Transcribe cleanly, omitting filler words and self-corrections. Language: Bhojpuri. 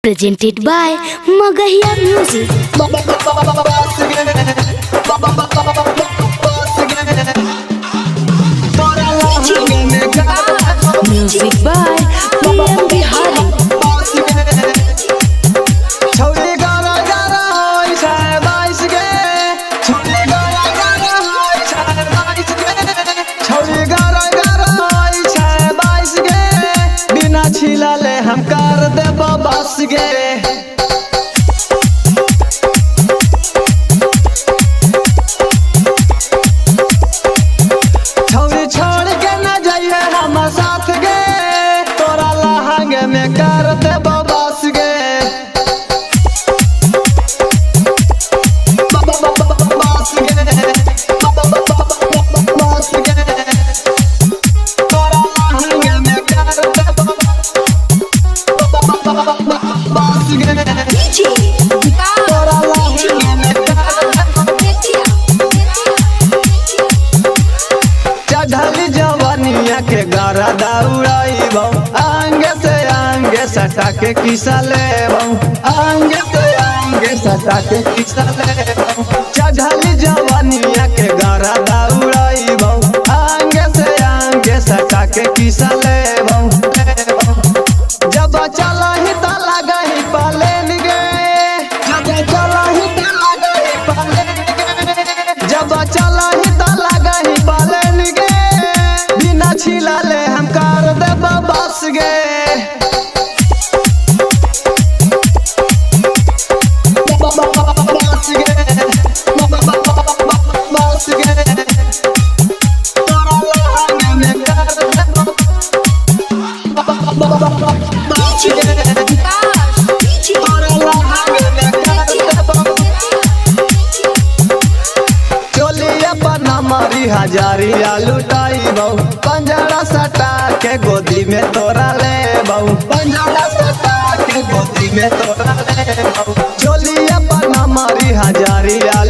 presented by Magahiya Music. Music by PM Bihari. छिला ले हम कर दे बस गे छौरी छोड़ के न जाइए हम साथ गे तोरा लहंगे में कर दे बस गे बस गे बस गे तोरा लहंगे में कर दे चढ़ली जवानिया के गारा दौड़ाइबौ आंगे से आंगे सटा के किसा लेबौ आंगे से आंगे सटा के किसा लेबौ चढ़ली जवानिया के गारा दौड़ाइबौ आंगे से आंगे सटा के किसा लेबौ जब चला ही त लगही पालेन गे जब चला ही त लगही पालेन गे जब चला ही त लगही पालेन गे बिना छिला ले हम कर देब बस गे बस गे बस गे तोरा लहंगे में कर देब हजारिया लुटाइबौ पंजरा सटा के गोदी में तोरा लेबौ पंजरा सटा के गोदी में तोरा लेबौ चोलिया पर हमारी हजारिया